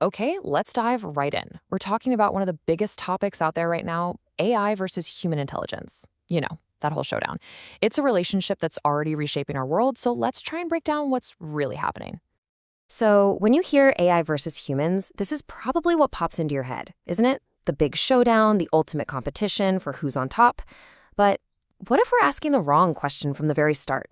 Okay, let's dive right in. We're talking about one of the biggest topics out there right now, AI versus human intelligence. That whole showdown. It's a relationship that's already reshaping our world, so let's try and break down what's really happening. So, when you hear AI versus humans, this is probably what pops into your head, isn't it? The big showdown, the ultimate competition for who's on top. But what if we're asking the wrong question from the very start?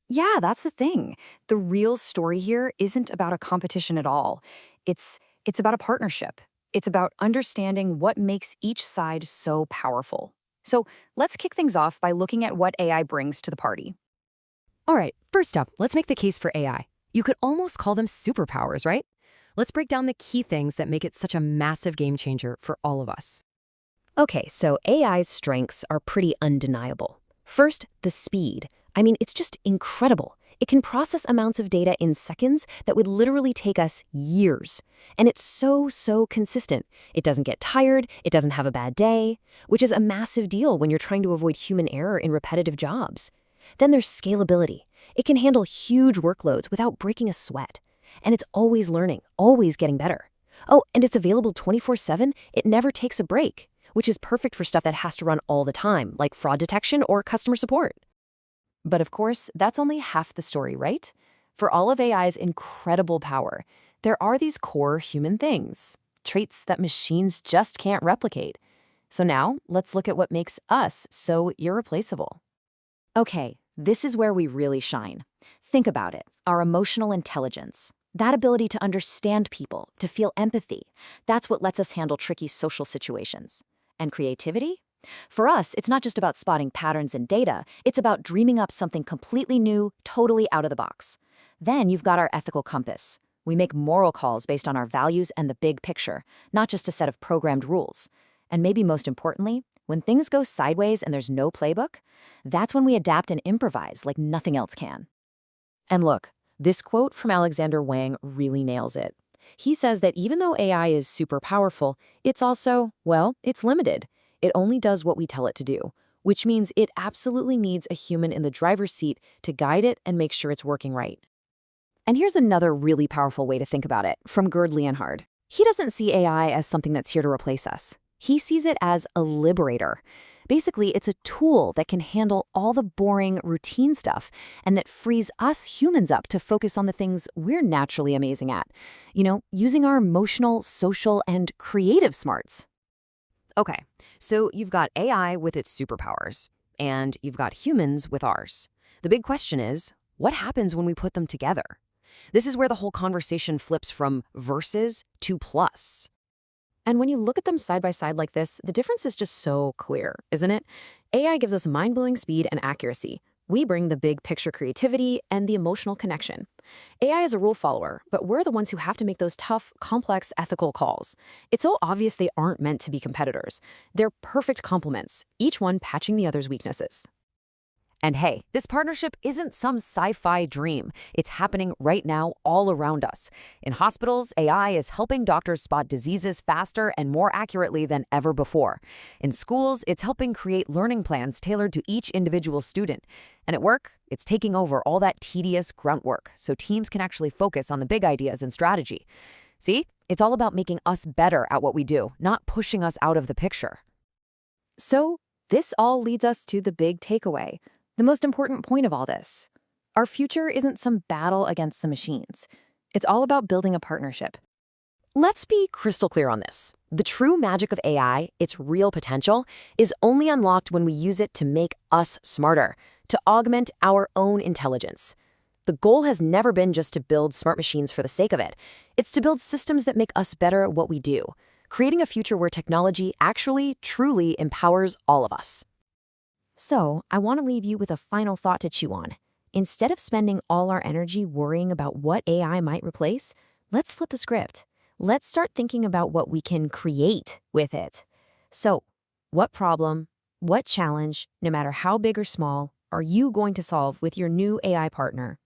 Yeah, that's the thing. The real story here isn't about a competition at all. It's about a partnership. It's about understanding what makes each side so powerful. So, let's kick things off by looking at what AI brings to the party. All right, first up, let's make the case for AI. You could almost call them superpowers, right? Let's break down the key things that make it such a massive game changer for all of us. Okay, so AI's strengths are pretty undeniable. First, the speed. I mean, it's just incredible. It can process amounts of data in seconds that would literally take us years. And it's so consistent. It doesn't get tired, it doesn't have a bad day, which is a massive deal when you're trying to avoid human error in repetitive jobs. Then there's scalability. It can handle huge workloads without breaking a sweat. And it's always learning, always getting better. Oh, and it's available 24/7. It never takes a break, which is perfect for stuff that has to run all the time, like fraud detection or customer support. But of course, that's only half the story, right? For all of AI's incredible power, there are these core human things, traits that machines just can't replicate. So now, let's look at what makes us so irreplaceable. Okay, this is where we really shine. Think about it, our emotional intelligence. That ability to understand people, to feel empathy, that's what lets us handle tricky social situations. And creativity? For us, it's not just about spotting patterns in data, it's about dreaming up something completely new, totally out of the box. Then you've got our ethical compass. We make moral calls based on our values and the big picture, not just a set of programmed rules. And maybe most importantly, when things go sideways and there's no playbook, that's when we adapt and improvise like nothing else can. And look, this quote from Alexander Wang really nails it. He says that even though AI is super powerful, it's also, well, it's limited. It only does what we tell it to do, which means it absolutely needs a human in the driver's seat to guide it and make sure it's working right. And here's another really powerful way to think about it, from Gerd Leonhard. He doesn't see AI as something that's here to replace us. He sees it as a liberator. Basically, it's a tool that can handle all the boring, routine stuff and that frees us humans up to focus on the things we're naturally amazing at. Using our emotional, social, and creative smarts. Okay, so you've got AI with its superpowers, and you've got humans with ours. The big question is, what happens when we put them together? This is where the whole conversation flips from versus to plus. And when you look at them side by side like this, the difference is just so clear, isn't it? AI gives us mind-blowing speed and accuracy. We bring the big picture creativity and the emotional connection. AI is a rule follower, but we're the ones who have to make those tough, complex ethical calls. It's so obvious they aren't meant to be competitors. They're perfect complements, each one patching the other's weaknesses. And hey, this partnership isn't some sci-fi dream. It's happening right now all around us. In hospitals, AI is helping doctors spot diseases faster and more accurately than ever before. In schools, it's helping create learning plans tailored to each individual student. And at work, it's taking over all that tedious grunt work so teams can actually focus on the big ideas and strategy. See, it's all about making us better at what we do, not pushing us out of the picture. So, this all leads us to the big takeaway. The most important point of all this. Our future isn't some battle against the machines. It's all about building a partnership. Let's be crystal clear on this. The true magic of AI, its real potential, is only unlocked when we use it to make us smarter, to augment our own intelligence. The goal has never been just to build smart machines for the sake of it. It's to build systems that make us better at what we do, creating a future where technology actually, truly empowers all of us. So, I want to leave you with a final thought to chew on. Instead of spending all our energy worrying about what AI might replace, let's flip the script. Let's start thinking about what we can create with it. So, what problem, what challenge, no matter how big or small, are you going to solve with your new AI partner?